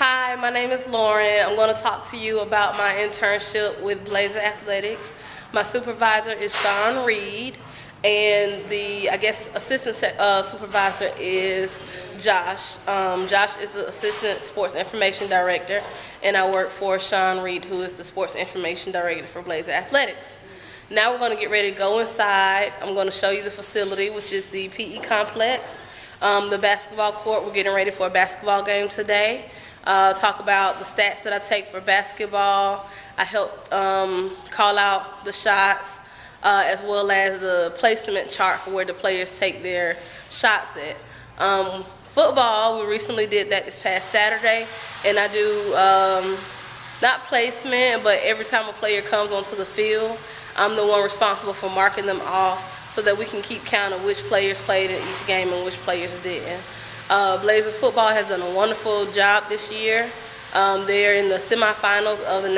Hi, my name is Lauren. I'm going to talk to you about my internship with Blazer Athletics. My supervisor is Sean Reed, and the, assistant supervisor is Josh. Josh is the assistant sports information director, and I work for Sean Reed, who is the sports information director for Blazer Athletics. Now we're going to get ready to go inside. I'm going to show you the facility, which is the PE complex. The basketball court, we're getting ready for a basketball game today. Talk about the stats that I take for basketball. I help call out the shots, as well as the placement chart for where the players take their shots at. Football, we recently did that this past Saturday, and I do not placement, but every time a player comes onto the field, I'm the one responsible for marking them off so that we can keep count of which players played in each game and which players didn't. Blazer football has done a wonderful job this year. They're in the semifinals of the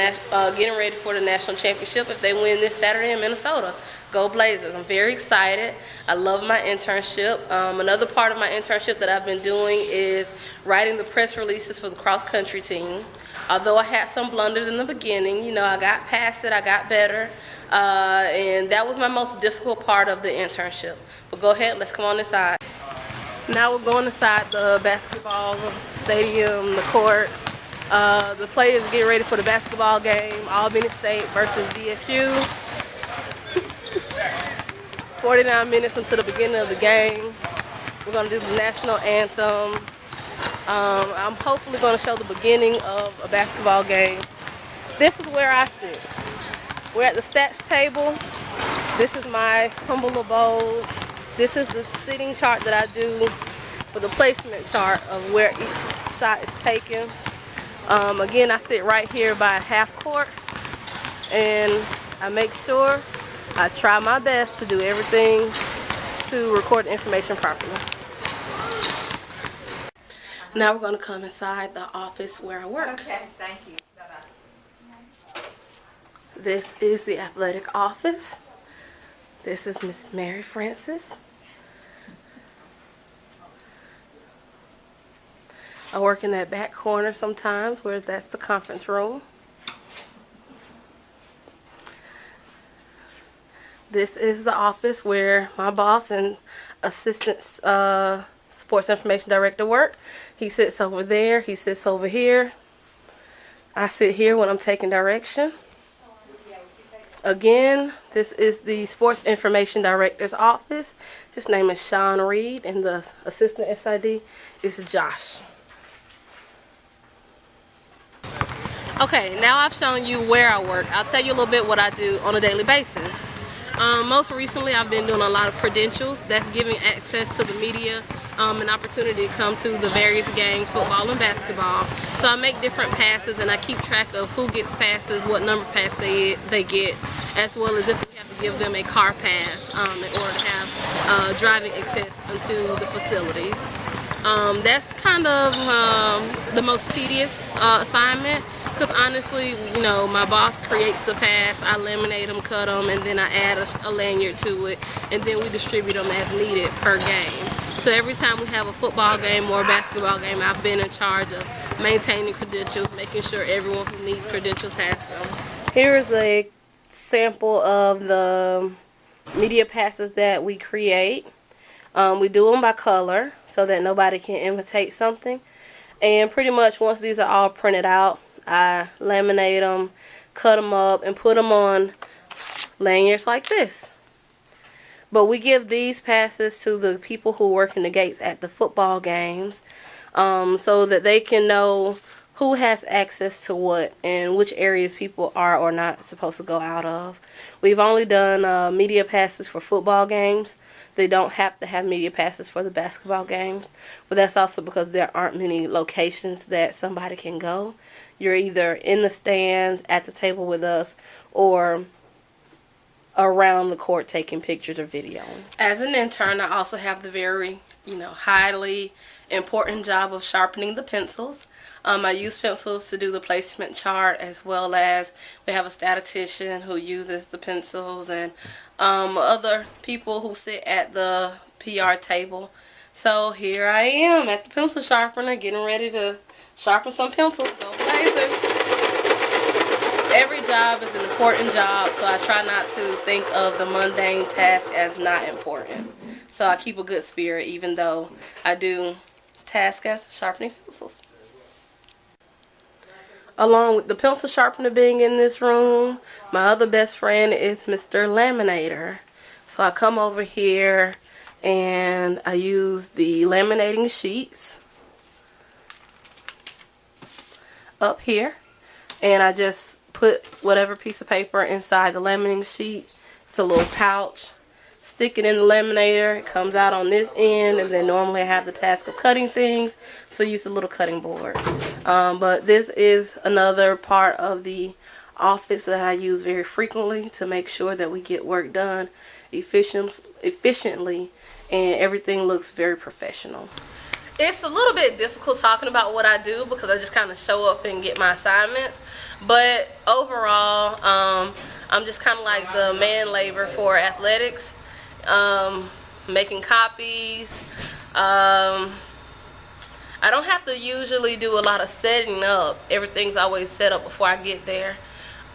getting ready for the national championship if they win this Saturday in Minnesota. Go Blazers. I'm very excited. I love my internship. Another part of my internship that I've been doing is writing the press releases for the cross-country team. Although I had some blunders in the beginning, you know, I got past it, I got better, and that was my most difficult part of the internship. But go ahead, let's come on inside. Now we're going inside the basketball stadium, the court. The players get ready for the basketball game, Albany State versus VSU. 49 minutes into the beginning of the game. We're going to do the national anthem. I'm hopefully going to show the beginning of a basketball game. This is where I sit. We're at the stats table. This is my humble abode. This is the sitting chart that I do for the placement chart of where each shot is taken. Again, I sit right here by half court, and I make sure I try my best to do everything to record the information properly. Now we're going to come inside the office where I work. Okay, thank you. Bye-bye. This is the athletic office. This is Miss Mary Francis. I work in that back corner sometimes where that's the conference room. This is the office where my boss and assistant sports information director work. He sits over there, he sits over here. I sit here when I'm taking direction. Again, this is the sports information director's office. His name is Sean Reed, and the assistant SID is Josh. Okay, now I've shown you where I work. I'll tell you a little bit what I do on a daily basis. Most recently, I've been doing a lot of credentials. That's giving access to the media, an opportunity to come to the various games, football and basketball. So I make different passes, and I keep track of who gets passes, what number pass they get, as well as if we have to give them a car pass in order to have driving access into the facilities. That's kind of the most tedious assignment, because honestly, you know, my boss creates the pass, I laminate them, cut them, and then I add a lanyard to it, and then we distribute them as needed per game. So every time we have a football game or a basketball game, I've been in charge of maintaining credentials, making sure everyone who needs credentials has them. Here is a sample of the media passes that we create. We do them by color so that nobody can imitate something. And pretty much once these are all printed out, I laminate them, cut them up, and put them on lanyards like this. But we give these passes to the people who work in the gates at the football games, so that they can know who has access to what and which areas people are or not supposed to go out of. We've only done media passes for football games. They don't have to have media passes for the basketball games, but that's also because there aren't many locations that somebody can go. You're either in the stands, at the table with us, or around the court taking pictures or videoing. As an intern, I also have the very, highly important job of sharpening the pencils. I use pencils to do the placement chart, as well as we have a statistician who uses the pencils, and other people who sit at the PR table. So here I am at the pencil sharpener getting ready to Sharpen some pencils. Go Blazers. Every job is an important job, so I try not to think of the mundane task as not important. So I keep a good spirit, even though I do task as sharpening pencils. Along with the pencil sharpener being in this room, my other best friend is Mr. Laminator. So I come over here and I use the laminating sheets up here, and I just put whatever piece of paper inside the laminating sheet. It's a little pouch. Stick it in the laminator. It comes out on this end, and then normally I have the task of cutting things, so I use a little cutting board. But this is another part of the office that I use very frequently to make sure that we get work done efficiently and everything looks very professional. It's a little bit difficult talking about what I do because I just kind of show up and get my assignments, but overall I'm just kind of like the man labor for athletics, making copies. I don't have to usually do a lot of setting up. Everything's always set up before I get there.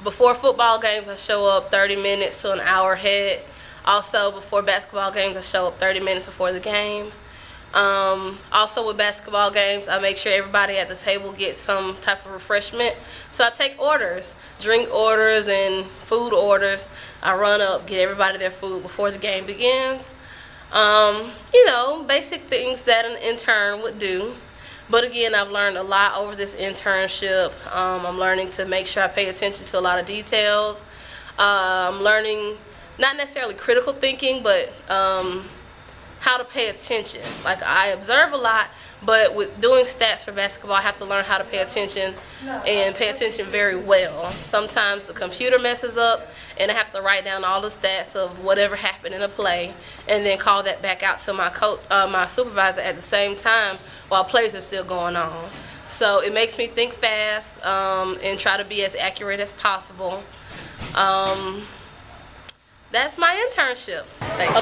Before football games I show up 30 minutes to an hour ahead. Also before basketball games I show up 30 minutes before the game. Also with basketball games, I make sure everybody at the table gets some type of refreshment. So I take orders, drink orders and food orders. I run up, get everybody their food before the game begins. You know, basic things that an intern would do. But again, I've learned a lot over this internship. I'm learning to make sure I pay attention to a lot of details. I'm learning not necessarily critical thinking, but how to pay attention. Like, I observe a lot, but with doing stats for basketball, I have to learn how to pay attention and pay attention very well. Sometimes the computer messes up and I have to write down all the stats of whatever happened in a play and then call that back out to my coach, my supervisor at the same time while plays are still going on. So it makes me think fast and try to be as accurate as possible. That's my internship.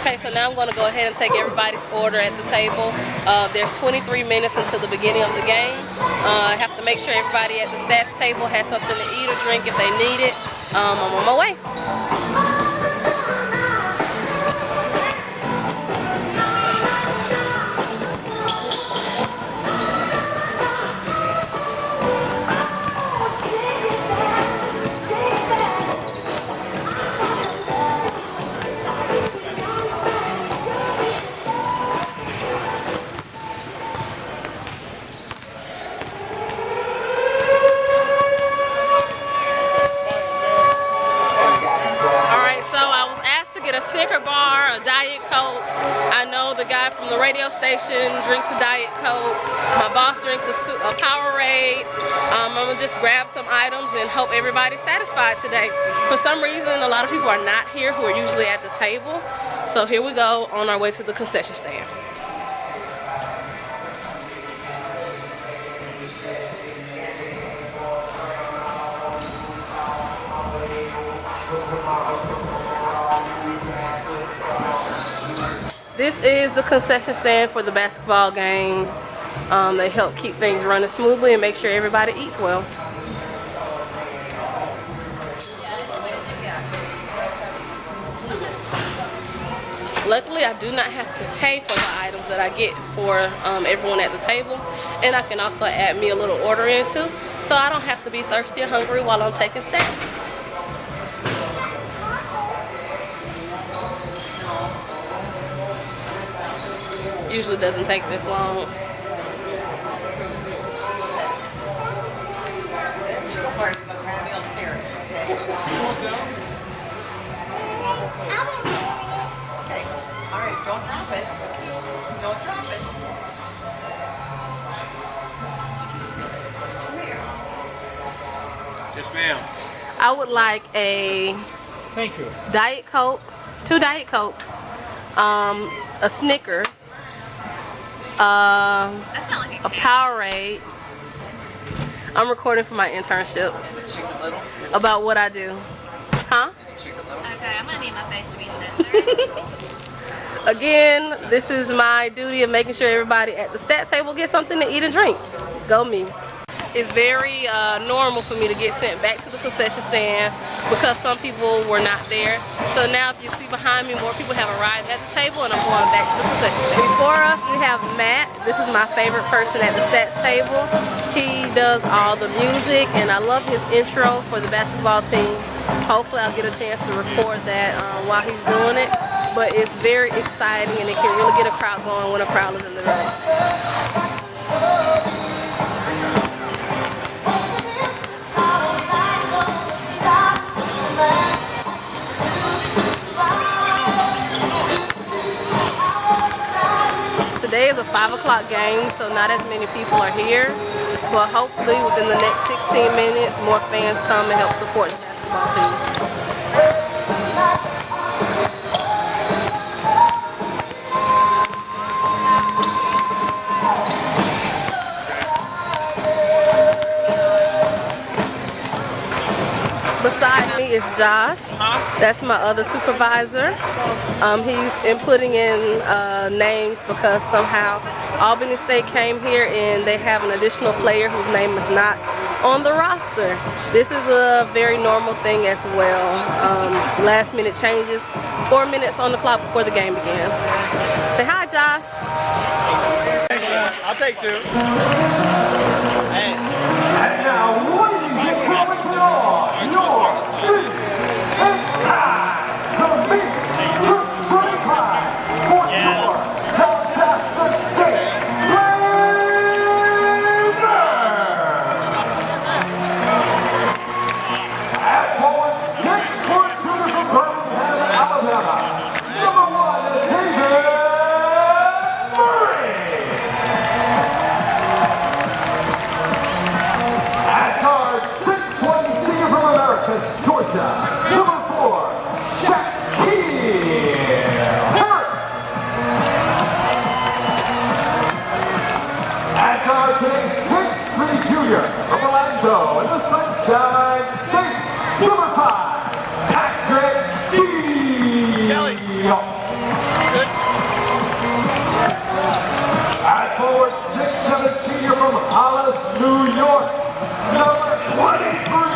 Okay, so now I'm going to go ahead and take everybody's order at the table. There's 23 minutes until the beginning of the game. I have to make sure everybody at the stats table has something to eat or drink if they need it. I'm on my way. Bar, a Diet Coke. I know the guy from the radio station drinks a Diet Coke. My boss drinks a Powerade. I'm gonna just grab some items and hope everybody's satisfied today. For some reason, a lot of people are not here who are usually at the table. So here we go on our way to the concession stand. This is the concession stand for the basketball games. They help keep things running smoothly and make sure everybody eats well. Luckily, I do not have to pay for the items that I get for everyone at the table. And I can also add me a little order in too, so I don't have to be thirsty or hungry while I'm taking stats. Usually doesn't take this long. Don't drop it. Don't drop it. Excuse me. Come here. Yes, ma'am. I would like a Thank you. Diet Coke, 2 Diet Cokes, a Snickers, That's not like a Powerade. I'm recording for my internship about what I do. Huh? Okay, I'm gonna need my face to be censored. Again, this is my duty of making sure everybody at the stat table gets something to eat and drink. Go me. it's very normal for me to get sent back to the concession stand because some people were not there. So now if you see behind me, more people have arrived at the table and I'm going back to the concession stand. Before us, we have Matt. This is my favorite person at the stats table. He does all the music and I love his intro for the basketball team. Hopefully I'll get a chance to record that while he's doing it. But it's very exciting and it can really get a crowd going when a crowd is in the room. Today is a 5 o'clock game, so not as many people are here. But hopefully within the next 16 minutes, more fans come and help support the basketball team. Beside me is Josh. That's my other supervisor. He's inputting in names because somehow Albany State came here and they have an additional player whose name is not on the roster. This is a very normal thing as well. Last minute changes, 4 minutes on the clock before the game begins. Say hi, Josh. I'll take 2. Hey. And now, ladies and gentlemen, it's time to meet the spring class for your Delta State Blazers. At forward 6'2" from Birmingham, Alabama, #1, David Murray. At guard, 6'1" senior from Americus, Georgia, #4, Shaquille Harris. At guard, today, 6'3" junior from Orlando in the Sunshine State, #5, Patrick Kelly. Good. At forward, 6'7" senior from Hollis, New York, #23,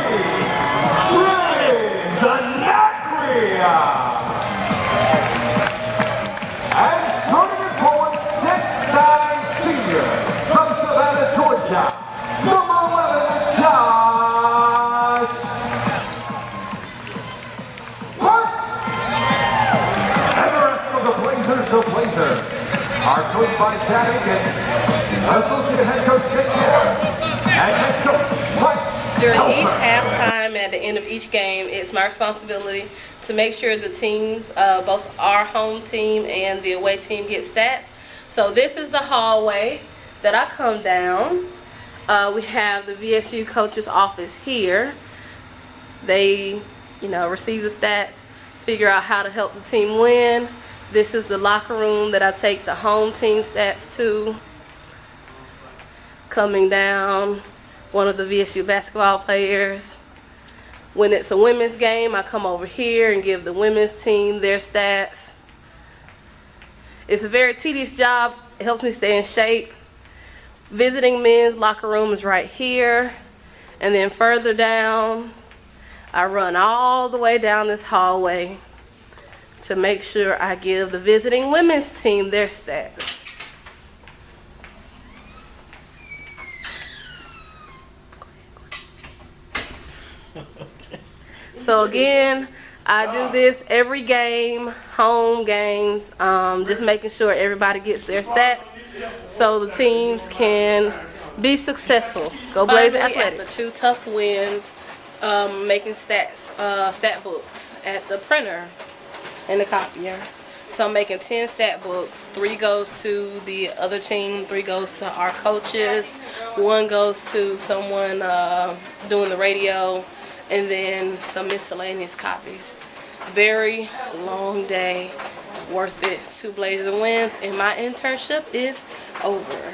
James Anacria. And starting at forward, 6'9" senior from Savannah, Georgia, #11, Josh Sparks. And the rest of the Blazers are coached by Chad Akins, associate head coach Nick Harris, and head coach Mike. During each halftime and at the end of each game, it's my responsibility to make sure the teams, both our home team and the away team, get stats. So this is the hallway that I come down. We have the VSU coach's office here. They, receive the stats, figure out how to help the team win. This is the locker room that I take the home team stats to. Coming down, one of the VSU basketball players. When it's a women's game, I come over here and give the women's team their stats. It's a very tedious job. It helps me stay in shape. Visiting men's locker room is right here. And then further down, I run all the way down this hallway to make sure I give the visiting women's team their stats. So again, I do this every game, home games, just making sure everybody gets their stats so the teams can be successful. Go Blazers Athletics. After 2 tough wins, making stat books at the printer and the copier. So I'm making 10 stat books. 3 goes to the other team, 3 goes to our coaches, 1 goes to someone doing the radio, and then some miscellaneous copies. Very long day, worth it. 2 Blazers wins, and my internship is over.